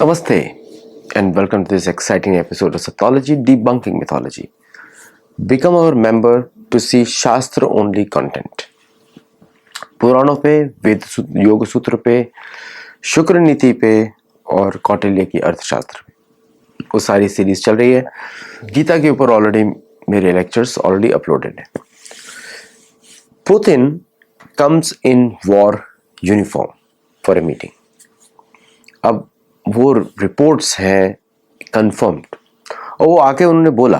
Namaste and welcome to this exciting episode of Sathology Debunking Mythology. Become our member to see Shastra only content. पुराणों पे, वेद योग सूत्र पे, शुक्र नीति पे और कौटिल्य की अर्थशास्त्र पे वो सारी सीरीज चल रही है। गीता के ऊपर ऑलरेडी मेरे लेक्चर्स ऑलरेडी अपलोडेड है। Putin comes in war uniform for a meeting. अब वो रिपोर्ट्स हैं कंफर्म्ड और वो आके उन्होंने बोला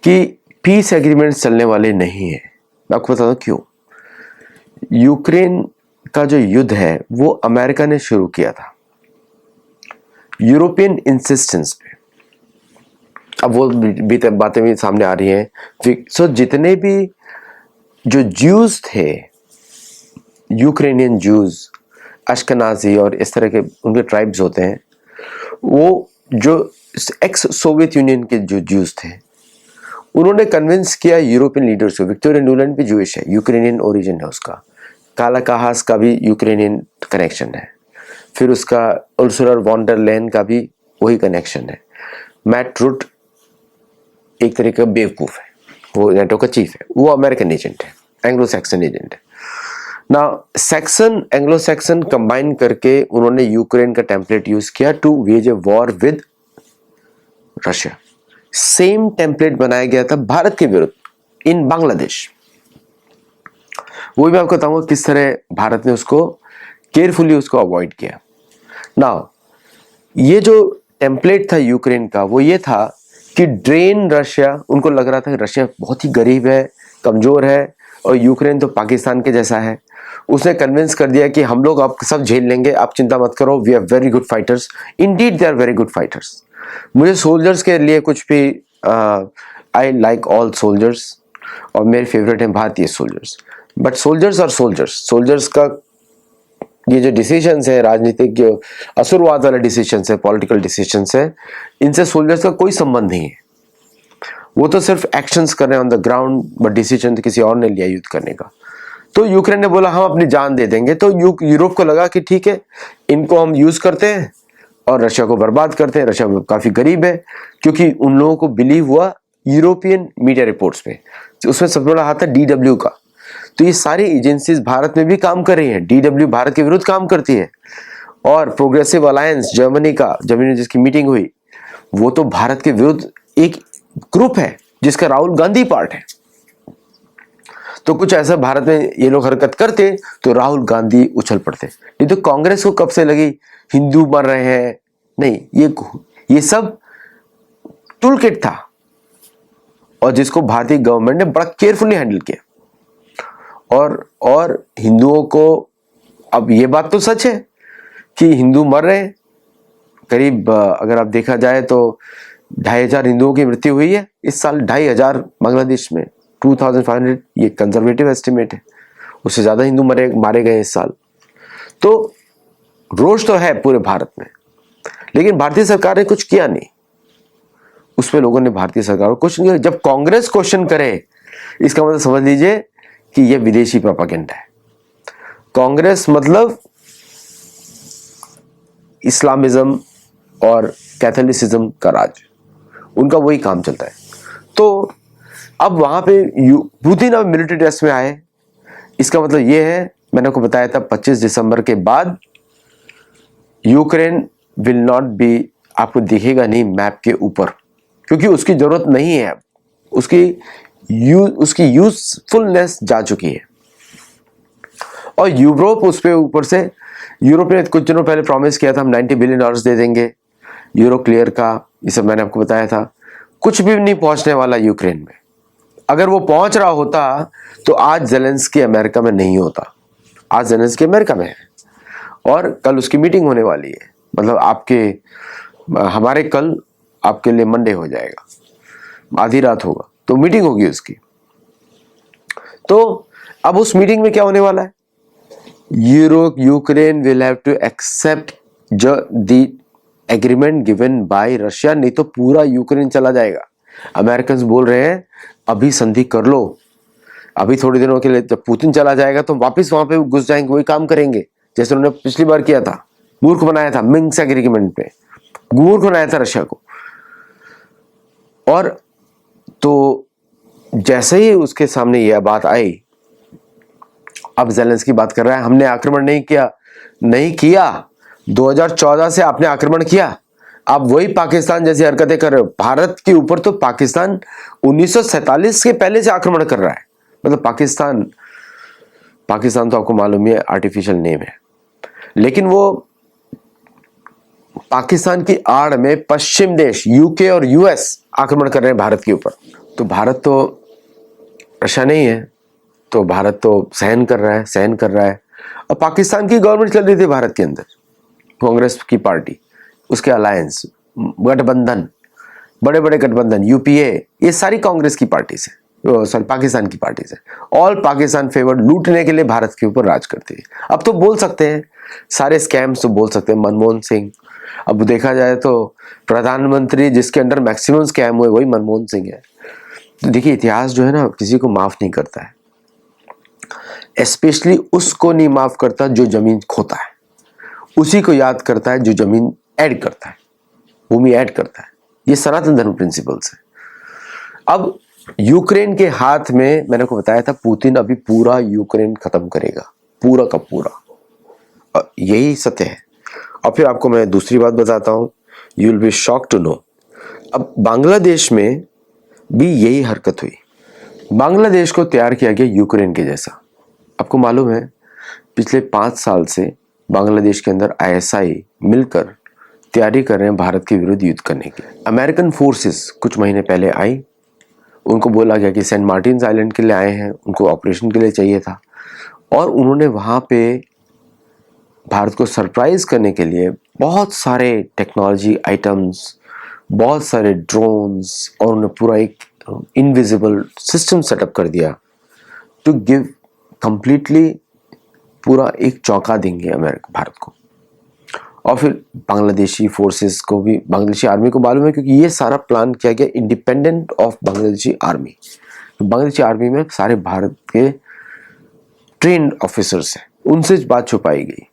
कि पीस एग्रीमेंट चलने वाले नहीं है। मैं आपको बताता हूं क्यों। यूक्रेन का जो युद्ध है वो अमेरिका ने शुरू किया था यूरोपियन इंसिस्टेंस पे। अब वो बातें भी सामने आ रही हैं। सो जितने भी जो ज्यूज थे, यूक्रेनियन ज्यूज, अश्कनाजी और इस तरह के उनके ट्राइब्स होते हैं, वो जो एक्स सोवियत यूनियन के जो ज्यूज थे उन्होंने कन्विंस किया यूरोपियन लीडर्स को। विक्टोरिया न्यूलैंड भी ज्यूइश है, यूक्रेनियन ओरिजिन है उसका। कालाकाहास का भी यूक्रेनियन कनेक्शन है। फिर उसका उर्सुला वॉन डर लेयन का भी वही कनेक्शन है। मैट रूट एक तरह का बेवकूफ है, वो नेटो का चीफ है, वो अमेरिकन एजेंट है, एंग्लो सैक्सन एजेंट है ना। सैक्सन एंग्लो सैक्सन कंबाइन करके उन्होंने यूक्रेन का टेम्पलेट यूज किया to wage a war with Russia. Same template बनाया गया था भारत के विरुद्ध इन बांग्लादेश। वो भी आपको बताऊंगा किस तरह भारत ने उसको केयरफुली उसको अवॉइड किया। नाउ ये जो टेम्पलेट था यूक्रेन का वो ये था कि ड्रेन रशिया। उनको लग रहा था कि रशिया बहुत ही गरीब है, कमजोर है और यूक्रेन तो पाकिस्तान के जैसा है। उसने कन्विंस कर दिया कि हम लोग आप सब झेल लेंगे, आप चिंता मत करो, we are very good fighters. Indeed they are very good fighters. मुझे सोल्जर्स के लिए कुछ भी आई लाइक ऑल सोल्जर्स और मेरे फेवरेट हैं भारतीय सोल्जर्स। बट सोल्जर्स और सोल्जर्स का ये जो डिसीजंस है, राजनीतिक जो असुरवाद वाले डिसीजंस है, पॉलिटिकल डिसीजंस है, इनसे सोल्जर्स का कोई संबंध नहीं है। वो तो सिर्फ एक्शंस कर रहे हैं on the ground, but decision तो किसी और ने लिया युद्ध करने का। तो यूक्रेन ने बोला हम अपनी जान दे देंगे। तो यूरोप को लगा कि ठीक है, इनको हम यूज करते हैं और रशिया को बर्बाद करते हैं। रशिया काफी गरीब है, क्योंकि उन लोगों को बिलीव हुआ यूरोपियन मीडिया रिपोर्ट्स पे। उसमें सबसे बड़ा हाथ है DW का। तो ये सारी एजेंसीज भारत में भी काम कर रही हैं। DW भारत के विरुद्ध काम करती है और प्रोग्रेसिव अलायंस जर्मनी जिसकी मीटिंग हुई वो तो भारत के विरुद्ध एक ग्रुप है जिसका राहुल गांधी पार्ट है। तो कुछ ऐसा भारत में ये लोग हरकत करते तो राहुल गांधी उछल पड़ते। नहीं तो कांग्रेस को कब से लगी हिंदू मर रहे हैं। नहीं, ये सब टूल किट था और जिसको भारतीय गवर्नमेंट ने बड़ा केयरफुली हैंडल किया। और हिंदुओं को, अब ये बात तो सच है कि हिंदू मर रहे हैं। करीब अगर आप देखा जाए तो 2500 हिंदुओं की मृत्यु हुई है इस साल। 2500 बांग्लादेश में, 2500 ये कंजर्वेटिव एस्टिमेट है। उससे ज्यादा हिंदू मारे गए इस साल। तो रोष तो है पूरे भारत में, लेकिन भारतीय सरकार ने कुछ किया नहीं। उसमें लोगों ने भारतीय सरकार को कुछ नहीं किया। जब कांग्रेस क्वेश्चन करे, इसका मतलब समझ लीजिए कि यह विदेशी प्रोपेगेंडा है। कांग्रेस मतलब इस्लामिज्म और कैथोलिसिज्म का राज, उनका वही काम चलता है। तो अब वहां पे पुतिन अब मिलिट्री ड्रेस में आए। इसका मतलब ये है, मैंने आपको बताया था 25 दिसंबर के बाद यूक्रेन विल नॉट बी, आपको दिखेगा नहीं मैप के ऊपर, क्योंकि उसकी जरूरत नहीं है। अब उसकी यूजफुलनेस जा चुकी है। और यूरोप उस पे ऊपर से, यूरोप ने कुछ दिनों पहले प्रॉमिस किया था हम $90 बिलियन दे देंगे यूरो क्लियर का। ये सब मैंने आपको बताया था। कुछ भी नहीं पहुंचने वाला यूक्रेन में। अगर वो पहुंच रहा होता तो आज जेलेंस्की अमेरिका में नहीं होता। आज जेलेंस्की अमेरिका में है और कल उसकी मीटिंग होने वाली है। मतलब हमारे कल आपके लिए मंडे हो जाएगा, आधी रात होगा तो मीटिंग होगी उसकी। तो अब उस मीटिंग में क्या होने वाला है? Ukraine will have to accept the agreement given by Russia, नहीं तो पूरा यूक्रेन चला जाएगा। अमेरिकन बोल रहे हैं अभी संधि कर लो, अभी थोड़ी दिनों के लिए। जब पुतिन चला जाएगा तो वापस वहां पे घुस जाएंगे, वही काम करेंगे जैसे उन्होंने पिछली बार किया था। मूर्ख बनाया था मिन्स्क एग्रीमेंट पे, मूर्ख बनाया था रशिया को। और तो जैसे ही उसके सामने यह बात आई, अब ज़ेलेंस्की बात कर रहा है हमने आक्रमण नहीं किया। नहीं किया, 2014 से आपने आक्रमण किया, आप वही पाकिस्तान जैसी हरकतें कर रहे हो। भारत के ऊपर तो पाकिस्तान 1947 के पहले से आक्रमण कर रहा है। मतलब पाकिस्तान तो आपको मालूम है आर्टिफिशियल नेम है, लेकिन वो पाकिस्तान की आड़ में पश्चिम देश यूके और यूएस आक्रमण कर रहे हैं भारत के ऊपर। तो भारत तो रशिया नहीं है, तो भारत तो सहन कर रहा है। और पाकिस्तान की गवर्नमेंट चल रही थी भारत के अंदर, कांग्रेस की पार्टी, उसके अलायंस, गठबंधन, बड़े बड़े गठबंधन, यूपीए, ये सारी कांग्रेस की पार्टी से, सॉरी पाकिस्तान की पार्टी से। ऑल पाकिस्तान फेवर्ड, लूटने के लिए भारत के ऊपर राज करती है। अब तो बोल सकते हैं सारे स्कैम्स, तो बोल सकते हैं मनमोहन सिंह। अब देखा जाए तो प्रधानमंत्री जिसके अंडर मैक्सिमम स्कैम हुए वही मनमोहन सिंह है। तो देखिए इतिहास जो है ना किसी को माफ नहीं करता है, स्पेशली उसको नहीं माफ करता जो जमीन खोता है, उसी को याद करता है जो जमीन ऐड करता है, भूमि ऐड करता है। ये सनातन धर्म प्रिंसिपल्स है। अब यूक्रेन के हाथ में, मैंने को बताया था पुतिन अभी पूरा यूक्रेन खत्म करेगा, पूरा का पूरा, यही सत्य है। और फिर आपको मैं दूसरी बात बताता हूं, you will be shock to know. अब बांग्लादेश में भी यही हरकत हुई, बांग्लादेश को तैयार किया गया यूक्रेन के जैसा। आपको मालूम है पिछले 5 साल से बांग्लादेश के अंदर आईएसआई मिलकर तैयारी कर रहे हैं भारत के विरुद्ध युद्ध करने की। अमेरिकन फोर्सेस कुछ महीने पहले आई, उनको बोला गया कि सेंट मार्टिन आइलैंड के लिए आए हैं, उनको ऑपरेशन के लिए चाहिए था, और उन्होंने वहाँ पे भारत को सरप्राइज करने के लिए बहुत सारे टेक्नोलॉजी आइटम्स, बहुत सारे ड्रोन्स, और उन्हें पूरा एक इनविजिबल सिस्टम सेटअप कर दिया टू गिव कंप्लीटली, पूरा एक चौंका देंगे अमेरिका भारत को। और फिर बांग्लादेशी फोर्सेस को भी, बांग्लादेशी आर्मी को मालूम है, क्योंकि ये सारा प्लान किया गया independent of Bangladeshi army. Bangladeshi army में सारे भारत के ट्रेन्ड ऑफिसर्स हैं, उनसे बात छुपाई गई।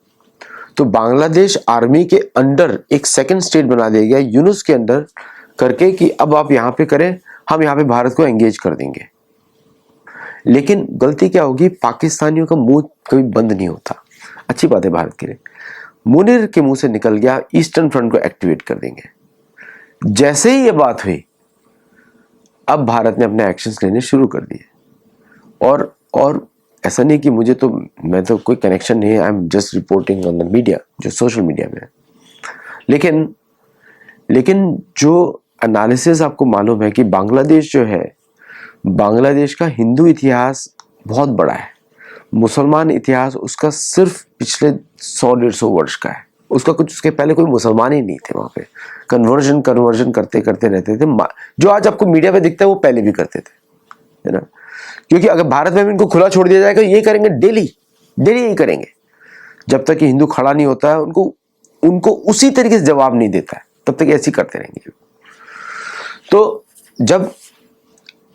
तो बांग्लादेश आर्मी के अंडर एक सेकंड स्टेट बना दिया गया यूनुस के अंडर करके, कि अब आप यहाँ पे करें, हम यहाँ पे भारत को एंगेज कर देंगे। लेकिन गलती क्या होगी, पाकिस्तानियों का मुंह कभी बंद नहीं होता। अच्छी बात है भारत के लिए, मुनीर के मुंह से निकल गया ईस्टर्न फ्रंट को एक्टिवेट कर देंगे। जैसे ही ये बात हुई, अब भारत ने अपने एक्शंस लेने शुरू कर दिए। और ऐसा नहीं कि मुझे तो, मैं तो कोई कनेक्शन नहीं है, I am just reporting on the media, जो सोशल मीडिया में है। लेकिन जो एनालिसिस आपको मालूम है कि बांग्लादेश जो है, बांग्लादेश का हिंदू इतिहास बहुत बड़ा है, मुसलमान इतिहास उसका सिर्फ पिछले 100-150 वर्ष का है। उसका कुछ, उसके पहले कोई मुसलमान ही नहीं थे वहाँ पे। कन्वर्जन करते रहते थे। जो आज आपको मीडिया पे दिखता है वो पहले भी करते थे, है ना। क्योंकि अगर भारत में भी इनको खुला छोड़ दिया जाएगा, ये करेंगे डेली यही करेंगे, जब तक कि हिंदू खड़ा नहीं होता है, उनको उसी तरीके से जवाब नहीं देता है, तब तक ऐसे ही करते रहेंगे। तो जब,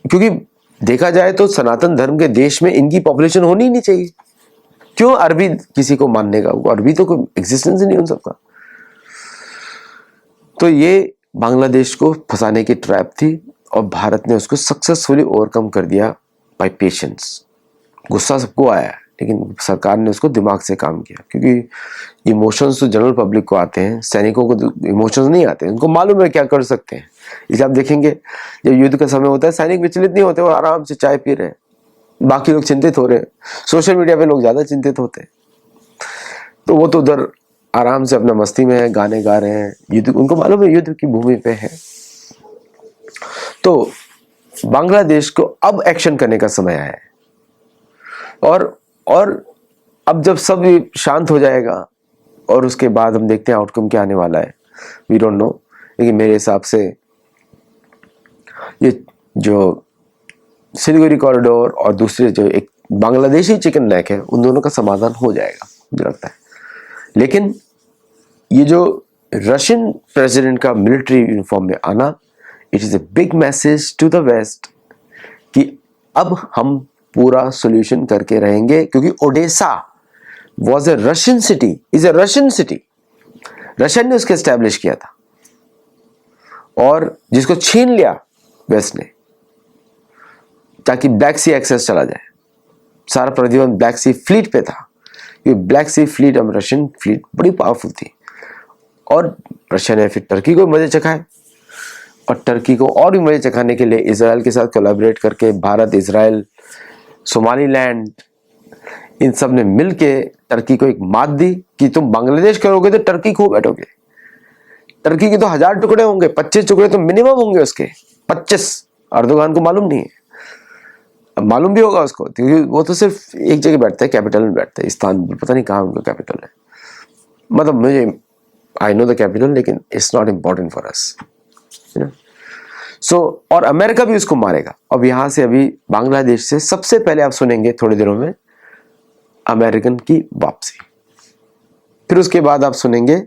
क्योंकि देखा जाए तो सनातन धर्म के देश में इनकी पॉपुलेशन होनी ही नहीं चाहिए। क्यों अरबी किसी को मानने का, अरबी तो कोई एग्जिस्टेंस ही नहीं उन सबका। तो ये बांग्लादेश को फंसाने की ट्रैप थी, और भारत ने उसको सक्सेसफुली ओवरकम कर दिया बाय पेशेंस। गुस्सा सबको आया, लेकिन सरकार ने उसको दिमाग से काम किया, क्योंकि इमोशंस तो जनरल पब्लिक को आते हैं, सैनिकों को इमोशंस नहीं आते, उनको मालूम है क्या कर सकते हैं। इसलिए आप देखेंगे जब युद्ध का समय होता है, सैनिक विचलित नहीं होते, वो आराम से चाय पी रहे हैं, बाकी लोग चिंतित हो रहे हैं। सोशल मीडिया पे लोग ज्यादा चिंतित होते हैं, तो वो तो उधर आराम से अपना मस्ती में है, गाने गा रहे हैं, युद्ध, उनको मालूम है युद्ध की भूमि पे है। तो बांग्लादेश को अब एक्शन करने का समय आया है, और अब जब सब शांत हो जाएगा, और उसके बाद हम देखते हैं आउटकम क्या आने वाला है, वी डोंट नो। लेकिन मेरे हिसाब से ये जो सिलीगुड़ी कॉरिडोर और दूसरे जो एक बांग्लादेशी चिकन नेक है, उन दोनों का समाधान हो जाएगा मुझे लगता है। लेकिन ये जो रशियन प्रेसिडेंट का मिलिट्री यूनिफॉर्म में आना, it is a big message to the west कि अब हम पूरा सॉल्यूशन करके रहेंगे, क्योंकि Odessa was a Russian city, is a Russian city, Russian ने उसको एस्टैब्लिश किया था और जिसको छीन लिया वेस्ट ने ताकि ब्लैक सी एक्सेस चला जाए। सारा प्रतिबंध ब्लैक सी फ्लीट पे था। ये ब्लैक सी फ्लीट, अब रशियन फ्लीट बड़ी पावरफुल थी और रशिया ने फिर टर्की को मजे चखाए और टर्की को और भी मजे चखाने के लिए इजराइल के साथ कोलैबोरेट करके भारत, इजराइल, सोमालीलैंड, इन सब ने मिलके टर्की को एक मात दी कि तुम बांग्लादेश करोगे तो टर्की खो बैठोगे। टर्की के तो 1000 टुकड़े होंगे, 25 टुकड़े तो मिनिमम होंगे उसके, 25। अर्दोगान को मालूम नहीं है, अब मालूम भी होगा उसको क्योंकि वो तो सिर्फ एक जगह बैठता है, कैपिटल में बैठता है, इस्तांबुल, पता नहीं कहाँ उनका कैपिटल है। मतलब मुझे आई नो द कैपिटल, लेकिन it's not important for us, you know. So और अमेरिका भी उसको मारेगा। अब यहां से अभी बांग्लादेश से सबसे पहले आप सुनेंगे थोड़ी देरों में अमेरिकन की वापसी, फिर उसके बाद आप सुनेंगे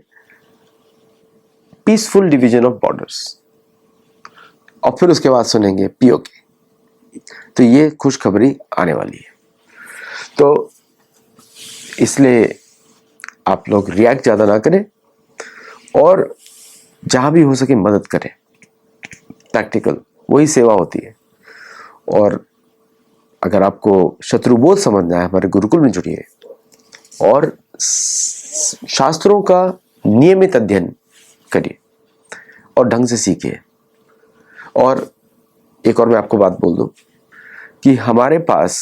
पीसफुल डिवीजन ऑफ बॉर्डर्स और फिर उसके बाद सुनेंगे पीओके। तो ये खुशखबरी आने वाली है। तो इसलिए आप लोग रिएक्ट ज़्यादा ना करें और जहाँ भी हो सके मदद करें। प्रैक्टिकल वही सेवा होती है। और अगर आपको शत्रुबोध समझना है, हमारे गुरुकुल में जुड़िए और शास्त्रों का नियमित अध्ययन करिए और ढंग से सीखिए। और एक और मैं आपको बात बोल दूं कि हमारे पास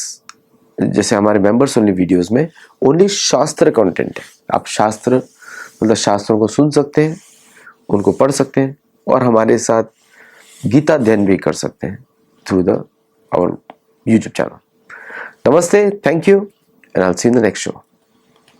जैसे हमारे मेंबर्स ओनली वीडियोस में ओनली शास्त्र कंटेंट है। आप शास्त्र मतलब शास्त्रों को सुन सकते हैं, उनको पढ़ सकते हैं और हमारे साथ गीता अध्ययन भी कर सकते हैं through the our YouTube channel. नमस्ते, thank you and I will see you in the next show.